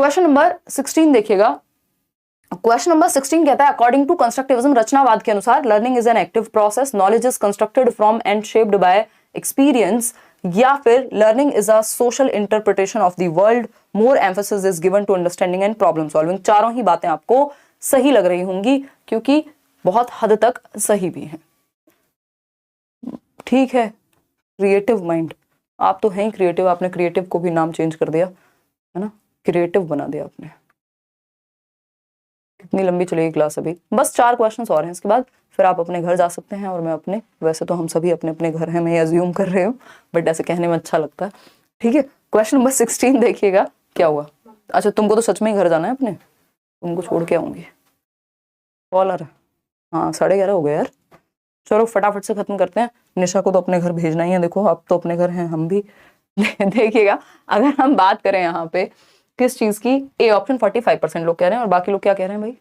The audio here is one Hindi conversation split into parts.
क्वेश्चन नंबर 16 देखिएगा। क्वेश्चन नंबर 16 कहता है अकॉर्डिंग टू कंस्ट्रक्टिविज्म, रचनावाद के अनुसार learning is an active process, knowledge is constructed from and shaped by experience, या फिर learning is a social interpretation of the world, more emphasis is given to understanding and problem solving. चारों ही बातें आपको सही लग रही होंगी क्योंकि बहुत हद तक सही भी हैं। ठीक है, क्रिएटिव माइंड, आप तो हैं ही क्रिएटिव, आपने क्रिएटिव को भी नाम चेंज कर दिया है ना, क्रिएटिव बना दिया आपने। कितनी लंबी चलेगी क्लास अभी, बस 4 क्वेश्चंस और हैं, इसके बाद फिर आप अपने घर जा सकते हैं और मैं अपने, वैसे तो हम सभी अपने अपने घर हैं, मैं अज्यूम कर रही हूँ, बट ऐसे कहने में अच्छा लगता है। ठीक है, क्वेश्चन नंबर 16 देखिएगा क्या हुआ। अच्छा, तुमको तो सच में ही घर जाना है अपने, तुमको छोड़ के आऊंगी। कॉलर, हाँ 11:30 हो गए यार, चलो फटाफट से खत्म करते हैं। निशा को तो अपने घर भेजना ही है, देखो आप तो अपने घर हैं, हम भी। देखिएगा, अगर हम बात करें यहाँ पे किस चीज की, ए ऑप्शन 45% लोग कह रहे हैं और बाकी लोग क्या कह रहे हैं भाई,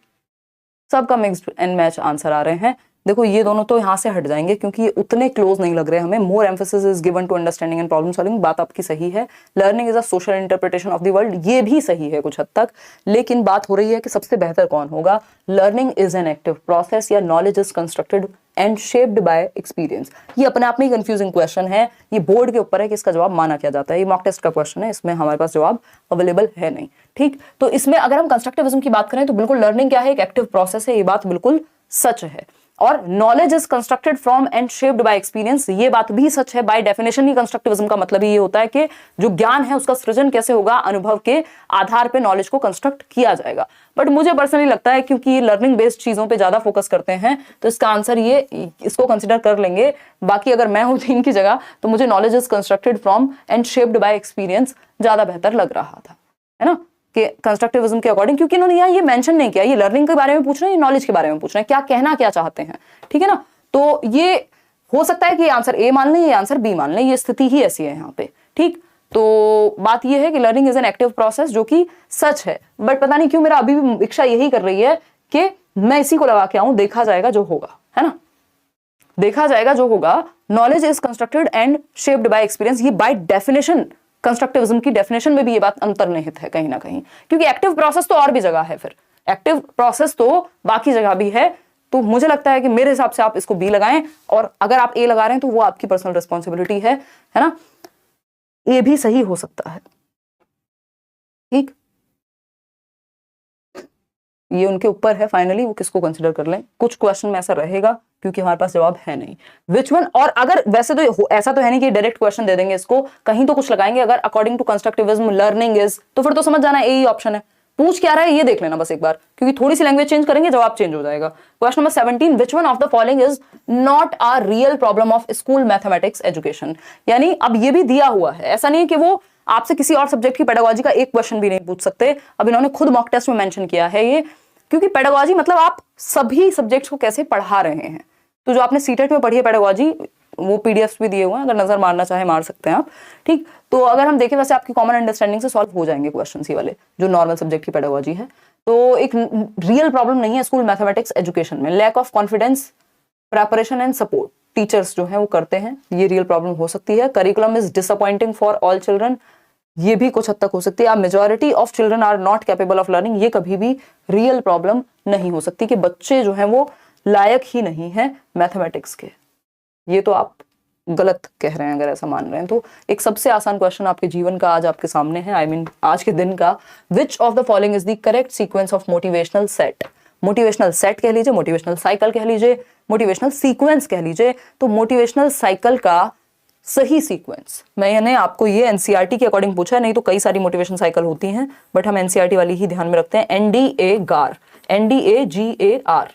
सबका मिक्स्ड एंड मैच आंसर आ रहे हैं। देखो ये दोनों तो यहाँ से हट जाएंगे क्योंकि ये उतने क्लोज नहीं लग रहे हमें। More emphasis is given to understanding and problem solving, बात आपकी सही है। Learning is a social interpretation of the world, ये भी सही है कुछ हद तक, लेकिन बात हो रही है कि सबसे बेहतर कौन होगा। Learning is an active process या knowledge is constructed and shaped by experience. ये अपने आप में ही कंफ्यूजिंग क्वेश्चन है, ये बोर्ड के ऊपर है कि इसका जवाब माना क्या जाता है। ये मॉक टेस्ट का क्वेश्चन है, इसमें हमारे पास जवाब अवेलेबल है नहीं। ठीक, तो इसमें अगर हम कंस्ट्रक्टिविज्म की बात करें तो बिल्कुल लर्निंग क्या है, एक एक्टिव प्रोसेस है, ये बात बिल्कुल सच है। और knowledge is constructed from and shaped by experience, ये बात भी सच है। बाय डेफिनेशन ही कंस्ट्रक्टिविज्म का मतलब ही ये होता है कि जो ज्ञान है उसका सृजन कैसे होगा, अनुभव के आधार पे नॉलेज को कंस्ट्रक्ट किया जाएगा। बट मुझे पर्सनली लगता है क्योंकि लर्निंग बेस्ड चीजों पे ज्यादा फोकस करते हैं तो इसका आंसर ये, इसको कंसिडर कर लेंगे। बाकी अगर मैं होती इनकी जगह तो मुझे knowledge is constructed from and shaped by experience ज्यादा बेहतर लग रहा था, है ना, कि कंस्ट्रक्टिविज्म के अकॉर्डिंग, क्योंकि इन्होंने यहाँ ये मेंशन नहीं किया, ये लर्निंग के बारे में पूछ रहे हैं, ये नॉलेज के बारे में पूछ रहे हैं, क्या कहना क्या चाहते हैं। ठीक है ना, तो ये हो सकता है कि ये आंसर ए मान लें, ये आंसर बी मान लें, ये स्थिति ही ऐसी है यहाँ पे। ठीक, तो बात ये है कि learning is an active process, जो कि सच है। बट पता नहीं क्यों मेरा अभी भी इच्छा यही कर रही है कि मैं इसी को लगा के आऊं, देखा जाएगा जो होगा, है ना, देखा जाएगा जो होगा। Knowledge is constructed and shaped by experience, ये बाय डेफिनेशन, कंस्ट्रक्टिविज्म की डेफिनेशन में भी ये बात अंतर्निहित है कहीं ना कहीं, क्योंकि एक्टिव प्रोसेस तो और भी जगह है, फिर एक्टिव प्रोसेस तो बाकी जगह भी है। तो मुझे लगता है कि मेरे हिसाब से आप इसको बी लगाएं, और अगर आप ए लगा रहे हैं तो वो आपकी पर्सनल रिस्पॉन्सिबिलिटी है ना, ये भी सही हो सकता है। ठीक, ये उनके ऊपर है फाइनली, वो किसको कंसिडर कर लें। कुछ क्वेश्चन में ऐसा रहेगा क्योंकि हमारे पास जवाब है नहीं, विच वन। और अगर वैसे तो ऐसा तो है नहीं कि डायरेक्ट क्वेश्चन दे देंगे इसको, कहीं तो कुछ लगाएंगे। अगर according to constructivism learning is, तो फिर तो समझ जाना यही ऑप्शन है। पूछ क्या रहा है ये देख लेना बस एक बार, क्योंकि थोड़ी सी लैंग्वेज चेंज करेंगे जवाब चेंज हो जाएगा। Question number 17, which one of the following is not a real problem of school mathematics education. यानी अब ये भी दिया हुआ है, ऐसा नहीं कि वो आपसे किसी और सब्जेक्ट की पेडागोजी का एक क्वेश्चन भी नहीं पूछ सकते। अब इन्होंने खुद मॉक टेस्ट में मेंशन किया है ये, क्योंकि पेडागोजी मतलब आप सभी सब्जेक्ट्स को कैसे पढ़ा रहे हैं। तो जो आपने सीटेट में पढ़ी है पेडागोजी, वो पीडीएफ्स भी दिए हुए हैं, अगर नजर मारना चाहे मार सकते हैं आप। ठीक, तो अगर हम देखें वैसे आपकी कॉमन अंडरस्टैंडिंग से सॉल्व हो जाएंगे क्वेश्चंस ये वाले, जो नॉर्मल सब्जेक्ट की पेडागोजी है। तो एक रियल प्रॉब्लम नहीं है स्कूल मैथमेटिक्स एजुकेशन में। Lack of confidence, preparation and support teachers जो है वो करते हैं, ये रियल प्रॉब्लम हो सकती है। Curriculum is disappointing for all children, ये भी कुछ हद तक हो सकती है। Majority of children are not capable of learning, ये कभी भी रियल प्रॉब्लम नहीं हो सकती कि बच्चे जो हैं वो लायक ही नहीं है मैथमेटिक्स के। ये तो आप गलत कह रहे हैं अगर ऐसा मान रहे हैं। तो एक सबसे आसान क्वेश्चन आपके जीवन का आज आपके सामने है, आई मीन आज के दिन का। Which of the following is the correct sequence of motivational set. Motivational set कह लीजिए, मोटिवेशनल साइकिल कह लीजिए, मोटिवेशनल सीक्वेंस कह लीजिए। तो मोटिवेशनल साइकिल का सही सीक्वेंस, मैंने आपको ये एनसीईआरटी के अकॉर्डिंग पूछा है, नहीं तो कई सारी मोटिवेशन साइकिल होती हैं, बट हम एनसीईआरटी वाली ही ध्यान में रखते हैं। NDAGAR, NDAGAR,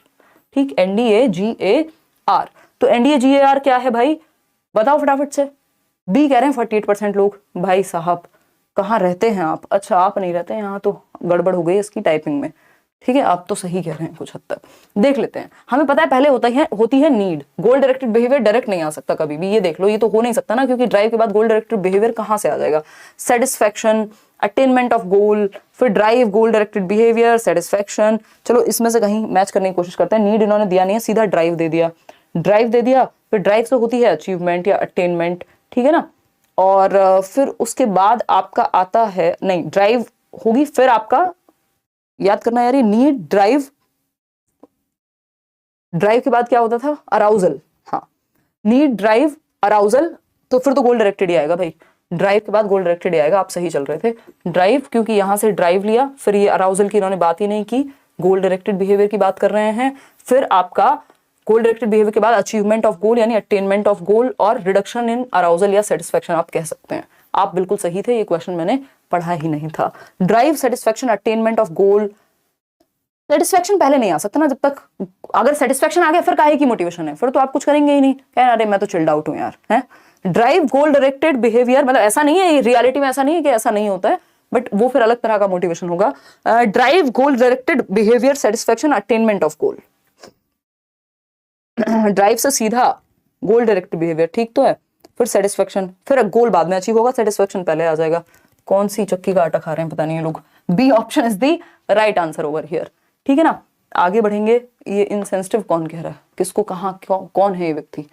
ठीक, NDAGAR। तो NDAGAR क्या है भाई, बताओ फटाफट से। बी कह रहे हैं 48% लोग। भाई साहब कहाँ रहते हैं आप? अच्छा आप नहीं रहते यहाँ, तो गड़बड़ हो गई इसकी टाइपिंग में। ठीक है, आप तो सही कह रहे हैं कुछ हद तक। देख लेते हैं, हमें पता है पहले होती है नीड। गोल डायरेक्टेड बिहेवियर डायरेक्ट नहीं आ सकता कभी भी, ये देख लो, ये तो हो नहीं सकता ना, क्योंकि ड्राइव के बाद गोल डायरेक्टेड बिहेवियर कहाँ से आ जाएगा। सेटिस्फैक्शन, अटेनमेंट ऑफ गोल, फिर ड्राइव, गोल डायरेक्टेड बिहेवियर, सेटिस्फैक्शन। चलो इसमें से कहीं मैच करने की कोशिश करते हैं। नीड इन्होंने दिया नहीं है, सीधा ड्राइव दे दिया, ड्राइव दे दिया। फिर ड्राइव से होती है अचीवमेंट या अटेनमेंट, ठीक है ना। और फिर उसके बाद आपका आता है, नहीं ड्राइव होगी, फिर आपका याद करना यार, ये नीड, ड्राइव, ड्राइव के बाद क्या होता था, अराउजल। हाँ, नीड, ड्राइव, अराउजल, तो फिर तो गोल डायरेक्टेड ही आएगा भाई, ड्राइव के बाद गोल डायरेक्टेड ही आएगा, आप सही चल रहे थे। ड्राइव क्योंकि यहां से ड्राइव लिया, फिर ये अराउजल की इन्होंने बात ही नहीं की, गोल डायरेक्टेड बिहेवियर की बात कर रहे हैं। फिर आपका गोल डायरेक्टेड बिहेवियर के बाद अचीवमेंट ऑफ गोल यानी अटेनमेंट ऑफ गोल, और रिडक्शन इन अराउजल या सेटिस्फेक्शन आप कह सकते हैं। आप बिल्कुल सही थे, ये क्वेश्चन मैंने पढ़ा ही नहीं था। Drive, satisfaction, attainment of goal, satisfaction पहले नहीं आ सकता ना, जब तक, अगर सेटिस्फेक्शन आ गया फिर काहे की मोटिवेशन है, फिर तो आप कुछ करेंगे ही नहीं, कहना अरे मैं तो चिल्ड आउट हूं यार, है। ड्राइव, गोल डायरेक्टेड बिहेवियर, मतलब ऐसा नहीं है, रियलिटी में ऐसा नहीं है कि ऐसा नहीं होता है, बट वो फिर अलग तरह का मोटिवेशन होगा। Drive, goal directed behaviour, satisfaction, attainment of goal. Drive से सीधा गोल डायरेक्टेड बिहेवियर, ठीक तो है, फिर सेटिस्फेक्शन, फिर गोल बाद में अचीव होगा, सेटिस्फेक्शन पहले आ जाएगा। कौन सी चक्की का आटा खा रहे हैं पता नहीं ये लोग। B option is the right answer over here, ठीक है ना। आगे बढ़ेंगे। ये इनसेंसिटिव कौन कह रहा है, किसको, कहाँ, कौन है ये व्यक्ति,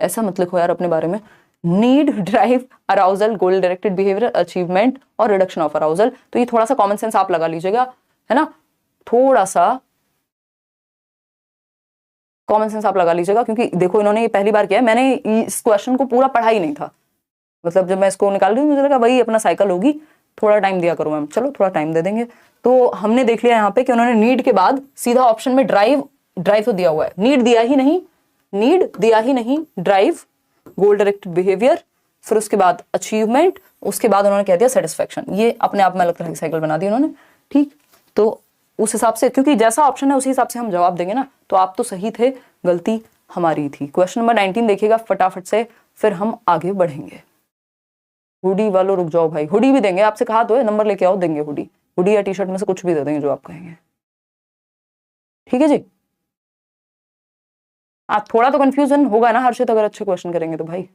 ऐसा मत लिखो यार अपने बारे में। नीड, ड्राइव, अराउजल, गोल डायरेक्टेड बिहेवियर, अचीवमेंट और रिडक्शन ऑफ अराउजल, तो ये थोड़ा सा कॉमन सेंस आप लगा लीजिएगा, है ना, थोड़ा सा कॉमन सेंस आप लगा लीजिएगा, क्योंकि देखो इन्होंने ये पहली बार किया है, मैंने इस क्वेश्चन को पूरा पढ़ा ही नहीं था, मतलब जब मैं इसको निकाल रही हूँ मुझे लगा वही अपना साइकिल होगी, थोड़ा टाइम दिया करो मैम, चलो थोड़ा टाइम दे देंगे। तो हमने देख लिया यहाँ पे कि उन्होंने नीड के बाद सीधा ऑप्शन में ड्राइव, ड्राइव तो दिया हुआ है, नीड दिया ही नहीं, नीड दिया ही नहीं, ड्राइव, गोल डायरेक्टेड बिहेवियर, फिर उसके बाद अचीवमेंट, उसके बाद उन्होंने कह दिया सेटिस्फेक्शन। ये अपने आप में अलग तरह की साइकिल बना दी उन्होंने, ठीक। तो उस हिसाब से, क्योंकि जैसा ऑप्शन है उसी हिसाब से हम जवाब देंगे ना, तो आप तो सही थे, गलती हमारी थी। क्वेश्चन नंबर 19 देखिएगा फटाफट से, फिर हम आगे बढ़ेंगे। हुडी वालों रुक जाओ भाई, हुडी भी देंगे, आपसे कहा तो है नंबर लेके आओ, देंगे हुडी, हुडी या टी शर्ट में से कुछ भी दे देंगे जो आप कहेंगे, ठीक है जी। आप थोड़ा तो कंफ्यूजन होगा ना हर्षित, अगर अच्छे क्वेश्चन करेंगे तो भाई।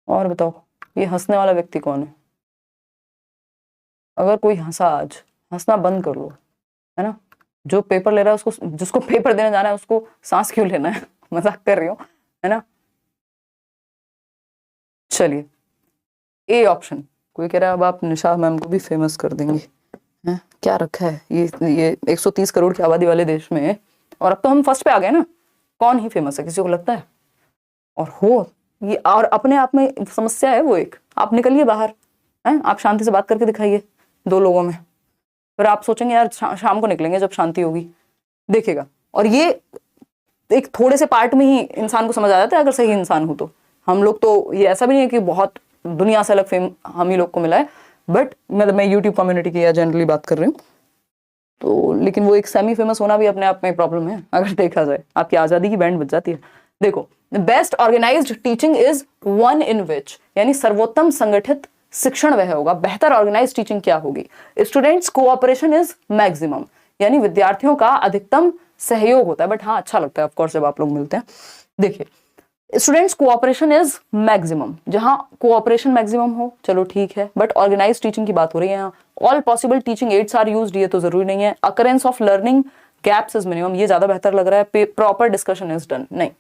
और बताओ ये हंसने वाला व्यक्ति कौन है, अगर कोई हंसा आज, हंसना बंद कर लो, है ना। जो पेपर ले रहा है उसको, जिसको पेपर देने जाना है उसको सांस क्यों लेना है, मजाक कर रही हूँ, है ना। चलिए ए ऑप्शन, कोई कह रहा है अब आप निशा मैम को भी फेमस कर देंगे, हैं क्या रखा है ये 130 करोड़ की आबादी वाले देश में, और अब तो हम फर्स्ट पे आ गए ना, कौन ही फेमस है किसी को लगता है, और हो ये, और अपने आप में समस्या है वो एक, आप निकलिए बाहर, हैं आप शांति से बात करके दिखाइए 2 लोगों में, फिर आप सोचेंगे यार शाम को निकलेंगे जब शांति होगी, देखिएगा। और ये एक थोड़े से पार्ट में ही इंसान को समझ आ जाता है अगर सही इंसान हो तो। हम लोग तो, ये ऐसा भी नहीं है कि बहुत दुनिया से अलग फेम हम ही लोग को मिला है, बट मतलब मैं यूट्यूब कम्युनिटी की या जनरली बात कर रही हूँ, तो लेकिन वो एक सेमी फेमस होना भी अपने आप में प्रॉब्लम है, अगर देखा जाए आपकी आजादी की बैंड बज जाती है। देखो, best organised teaching is one in which, यानी सर्वोत्तम संगठित शिक्षण वह होगा, बेहतर ऑर्गेनाइज्ड टीचिंग क्या होगी, स्टूडेंट्स कोऑपरेशन इज मैक्सिमम, यानी विद्यार्थियों का अधिकतम सहयोग होता है, बट हाँ अच्छा लगता है ऑफकोर्स जब आप लोग मिलते हैं। देखिए स्टूडेंट्स कोऑपरेशन इज मैक्सिमम, जहां कोऑपरेशन मैक्सिमम हो चलो ठीक है, बट ऑर्गेनाइज्ड टीचिंग की बात हो रही है यहाँ। All possible teaching aids are used, ये तो जरूरी नहीं है। Occurrence of learning gaps is minimum, ये ज्यादा बेहतर लग रहा है। प्रॉपर डिस्कशन इज डन, नहीं,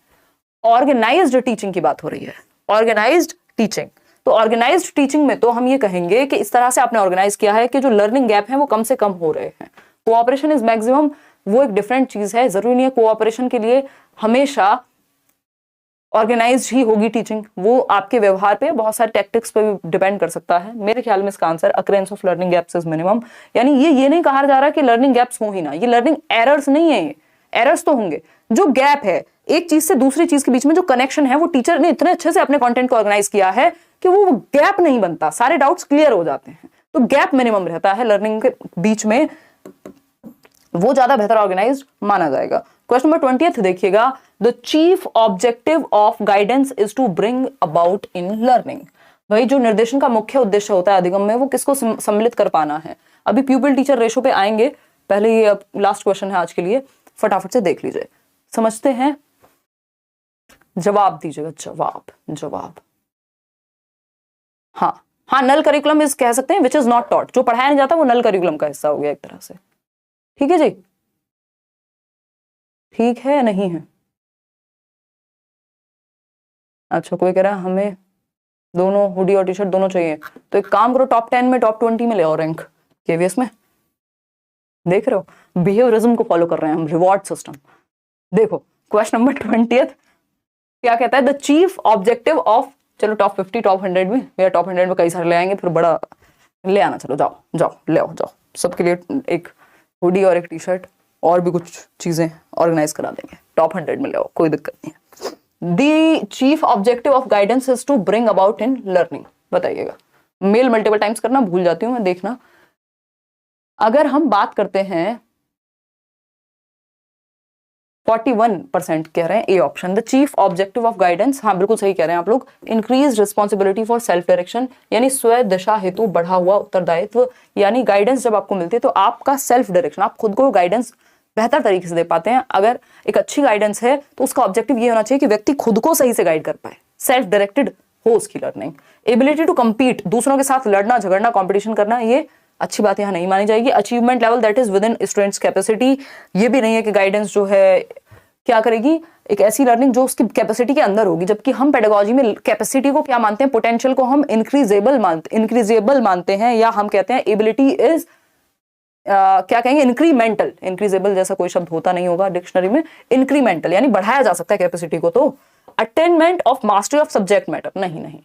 ऑर्गेनाइज्ड टीचिंग की बात हो रही है, ऑर्गेनाइज्ड टीचिंग। तो ऑर्गेनाइज्ड टीचिंग में तो हम ये कहेंगे कि इस तरह से आपने ऑर्गेनाइज किया है कि जो लर्निंग गैप है वो कम से कम हो रहे हैं। कोऑपरेशन इज मैक्सिमम, वो एक डिफरेंट चीज है, जरूरी नहीं है कोऑपरेशन के लिए हमेशा ऑर्गेनाइज्ड ही होगी टीचिंग, वो आपके व्यवहार पे, बहुत सारे टैक्टिक्स पे भी डिपेंड कर सकता है। मेरे ख्याल में इसका answer occurrence of learning gaps is minimum, यानी ये नहीं कहा जा रहा कि लर्निंग गैप्स हो ही ना, ये लर्निंग एरर्स नहीं है, ये एरर्स तो होंगे, जो गैप है एक चीज से दूसरी चीज के बीच में, जो कनेक्शन है, वो टीचर ने इतने अच्छे से अपने कंटेंट को ऑर्गेनाइज किया है कि वो गैप नहीं बनता, सारे डाउट्स क्लियर हो जाते हैं, तो गैप मिनिमम रहता है लर्निंग के बीच में, वो ज्यादा बेहतर ऑर्गेनाइज्ड माना जाएगा। क्वेश्चन नंबर 20 देखिएगा, the chief objective of guidance is to bring about in learning, भाई जो निर्देशन का मुख्य उद्देश्य होता है अधिगम में, वो किसको सम्मिलित कर पाना है। अभी प्यूपिल टीचर रेशो पे आएंगे, पहले ये अब लास्ट क्वेश्चन है आज के लिए, फटाफट से देख लीजिए, समझते हैं, जवाब दीजिएगा, जवाब। हाँ नल करिकुलम इज कह सकते हैं, विच इज नॉट टॉट, जो पढ़ाया नहीं जाता वो नल करिकुलम का हिस्सा हो गया एक तरह से, ठीक है जी, ठीक है या नहीं है। अच्छा कोई कह रहा है हमें दोनों हुडी और टी शर्ट दोनों चाहिए, तो एक काम करो टॉप 10 में टॉप 20 में ले आओ रैंक केवीएस में। देख रहे हो, बिहेवियरिज्म को फॉलो कर रहे हैं हम, रिवॉर्ड सिस्टम। देखो क्वेश्चन नंबर 20 क्या कहता है, द चीफ ऑब्जेक्टिव ऑफ, चलो टॉप 50 टॉप 100 में, या टॉप 100 में कई सारे ले आएंगे फिर बड़ा ले आना, चलो जाओ जाओ ले आओ, जाओ सबके लिए एक हुडी और एक टी शर्ट और भी कुछ चीजें ऑर्गेनाइज करा देंगे, टॉप 100 में ले आओ, कोई दिक्कत नहीं है। The chief objective of guidance is to bring about in learning, बताइएगा। मेल मल्टीपल टाइम्स करना भूल जाती हूँ मैं, देखना। अगर हम बात करते हैं 41% कह रहे हैं A option, the chief objective of guidance, हाँ बिल्कुल सही कह रहे हैं आप लोग। Increase responsibility for self direction, यानी स्व दिशा हेतु बढ़ा हुआ उत्तरदायित्व, यानी गाइडेंस जब आपको मिलती है तो आपका सेल्फ डायरेक्शन, आप खुद को गाइडेंस बेहतर तरीके से दे पाते हैं। अगर एक अच्छी गाइडेंस है तो उसका ऑब्जेक्टिव ये होना चाहिए कि व्यक्ति खुद को सही से गाइड कर पाए, सेल्फ डायरेक्टेड हो उसकी लर्निंग। एबिलिटी टू कम्पीट, दूसरों के साथ लड़ना झगड़ना कॉम्पिटिशन करना, ये अच्छी बात यहाँ नहीं मानी जाएगी। Achievement level that is with in students capacity, ये भी नहीं है कि गाइडेंस जो है क्या करेगी, एक ऐसी लर्निंग जो उसकी कैपेसिटी के अंदर होगी, जबकि हम पेडागोजी में कैपेसिटी को क्या मानते हैं, पोटेंशियल को हम इंक्रीजेबल मानते हैं, या हम कहते हैं एबिलिटी इज क्या कहेंगे, इंक्रीमेंटल। इंक्रीजेबल जैसा कोई शब्द होता नहीं होगा डिक्शनरी में, इंक्रीमेंटल यानी बढ़ाया जा सकता है कैपेसिटी को। तो attainment of mastery of subject matter, नहीं,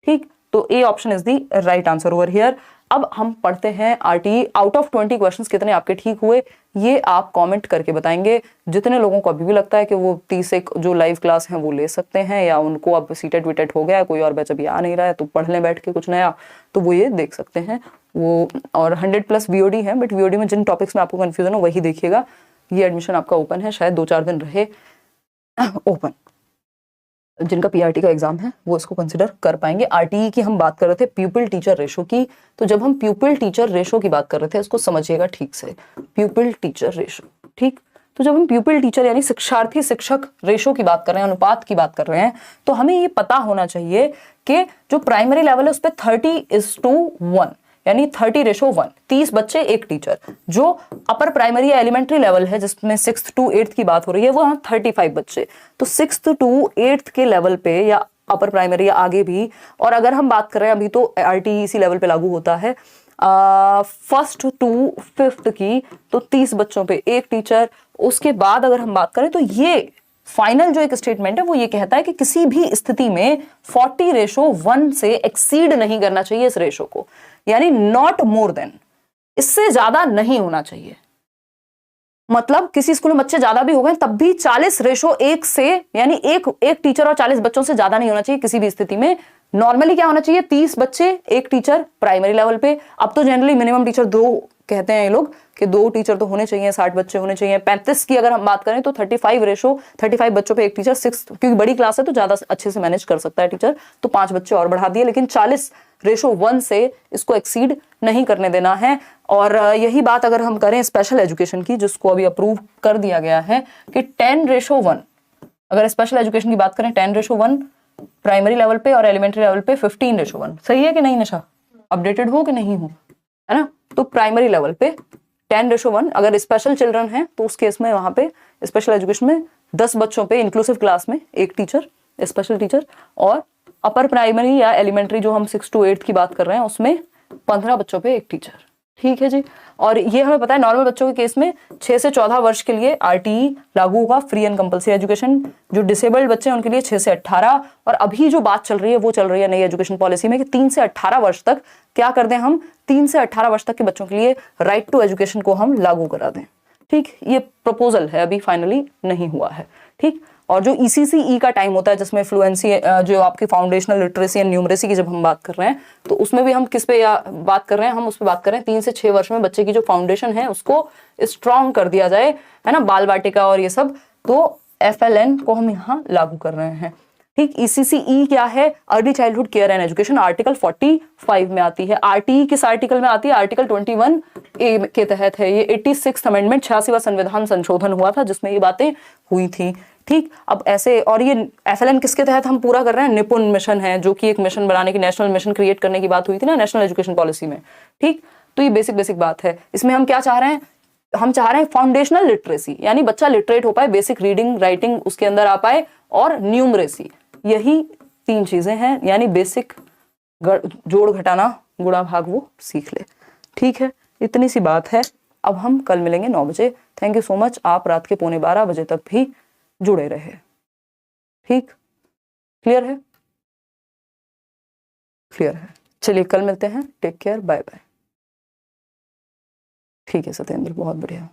ठीक। तो A option is the right answer over here. अब हम पढ़ते हैं आरटीई। आउट ऑफ 20 क्वेश्चंस कितने आपके ठीक हुए ये आप कमेंट करके बताएंगे। जितने लोगों को अभी भी लगता है कि वो 30 एक जो लाइव क्लास हैं वो ले सकते हैं, या उनको अब सीटेट वीटेट हो गया है, कोई और बैच अभी आ नहीं रहा है तो पढ़ लें बैठ के कुछ नया, तो वो ये देख सकते हैं वो। और 100+ वीओडी है, बट वीओडी में जिन टॉपिक्स में आपको कंफ्यूजन हो वही देखिएगा। ये एडमिशन आपका ओपन है, शायद 2-4 दिन रहे ओपन। जिनका पीआरटी का एग्जाम है वो इसको कंसिडर कर पाएंगे। आरटीई की हम बात कर रहे थे प्यूपिल टीचर रेशो की, तो जब हम प्यूपिल टीचर रेशो की बात कर रहे थे इसको समझिएगा ठीक से, प्यूपिल टीचर रेशो, ठीक। तो जब हम प्यूपिल टीचर यानी शिक्षार्थी शिक्षक रेशो की बात कर रहे हैं, अनुपात की बात कर रहे हैं, तो हमें ये पता होना चाहिए कि जो प्राइमरी लेवल है उस पर 30:1 यानी 30:1, 30 बच्चे एक टीचर। जो अपर प्राइमरी या एलिमेंट्री लेवल है जिसमें 6th to 8th की बात हो रही है वो 35 बच्चे। तो 6th to 8th के लेवल पे या अपर प्राइमरी या आगे भी, और अगर हम बात कर रहे हैं अभी तो आरटीई इसी लेवल पे लागू होता है 1st to 5th की, तो 30 बच्चों पे एक टीचर। उसके बाद अगर हम बात करें तो ये फाइनल जो एक स्टेटमेंट है वो ये कहता है कि किसी भी स्थिति में 40:1 से एक्सीड नहीं करना चाहिए इस रेशो को, यानी नॉट मोर देन, इससे ज्यादा नहीं होना चाहिए। मतलब किसी स्कूल में बच्चे ज्यादा भी हो गए तब भी 40:1 से, यानी एक टीचर और 40 बच्चों से ज्यादा नहीं होना चाहिए किसी भी स्थिति में। नॉर्मली क्या होना चाहिए, 30 बच्चे एक टीचर प्राइमरी लेवल पे। अब तो जनरली मिनिमम टीचर 2 कहते हैं ये लोग कि 2 टीचर तो होने चाहिए, 60 बच्चे होने चाहिए। 35 की अगर हम बात करें तो 35 बच्चों पे एक टीचर। 6 क्योंकि बड़ी क्लास है तो ज्यादा अच्छे से मैनेज कर सकता है टीचर, तो 5 बच्चे और बढ़ा दिए, लेकिन 40:1 से इसको एक्सीड नहीं करने देना है। और यही बात अगर हम करें स्पेशल एजुकेशन की, जिसको अभी अप्रूव कर दिया गया है कि 10:1, अगर स्पेशल एजुकेशन की बात करें 10:1 प्राइमरी लेवल पे और एलिमेंट्री लेवल पे 15:1। सही है कि नहीं निशा, अपडेटेड हो कि नहीं हो, है ना। तो प्राइमरी लेवल पे 10:1, अगर स्पेशल चिल्ड्रन है तो उस केस में वहां पे स्पेशल एजुकेशन में 10 बच्चों पे इंक्लूसिव क्लास में एक टीचर स्पेशल टीचर, और अपर प्राइमरी या एलिमेंट्री जो हम 6 to 8 की बात कर रहे हैं उसमें 15 बच्चों पे एक टीचर। ठीक है जी। और ये हमें पता है नॉर्मल बच्चों के केस में 6 से 14 वर्ष के लिए आरटीई लागू होगा, फ्री एंड कंपल्सरी एजुकेशन। जो डिसेबल्ड बच्चे हैं उनके लिए 6 से 18, और अभी जो बात चल रही है वो चल रही है नई एजुकेशन पॉलिसी में कि 3 से 18 वर्ष तक क्या कर दें हम, 3 से 18 वर्ष तक के बच्चों के लिए राइट टू एजुकेशन को हम लागू करा दें। ठीक, ये प्रपोजल है, अभी फाइनली नहीं हुआ है। ठीक, और जो ECCE का टाइम होता है जिसमें फ्लुएंसी जो आपकी फाउंडेशनल लिटरेसी एंड न्यूमरेसी की जब हम बात कर रहे हैं तो उसमें भी हम किस पे बात कर रहे हैं, हम उस पे बात कर रहे हैं 3 से 6 वर्ष में बच्चे की जो फाउंडेशन है उसको स्ट्रॉन्ग कर दिया जाए, है ना, बाल वाटिका और ये सब। तो FLN को हम यहाँ लागू कर रहे हैं। ठीक, ECCE क्या है, early childhood care and education, article 45 में आती है। RTE किस आर्टिकल में आती है, आर्टिकल 21A के तहत है। ये 86th अमेंडमेंट 86वां संविधान संशोधन हुआ था जिसमें ये बातें हुई थी। ठीक, अब ऐसे, और ये FLN किसके तहत हम पूरा कर रहे हैं, निपुण मिशन है, जो कि एक मिशन बनाने की, नेशनल मिशन क्रिएट करने की बात हुई थी ना नेशनल एजुकेशन पॉलिसी में। ठीक, तो ये बेसिक बात है। इसमें हम क्या चाह रहे हैं, हम चाह रहे हैं फाउंडेशनल लिटरेसी, यानी बच्चा लिटरेट हो पाए, बेसिक रीडिंग राइटिंग उसके अंदर आ पाए, और न्यूमरेसी, यही 3 चीजें हैं, यानी बेसिक जोड़ घटाना गुणा भाग वो सीख ले। ठीक है, इतनी सी बात है। अब हम कल मिलेंगे 9 बजे। Thank you so much. आप रात के 11:45 तक भी जुड़े रहे। ठीक, क्लियर है? क्लियर है। चलिए कल मिलते हैं। Take care, bye bye. ठीक है सत्येंद्र, बहुत बढ़िया।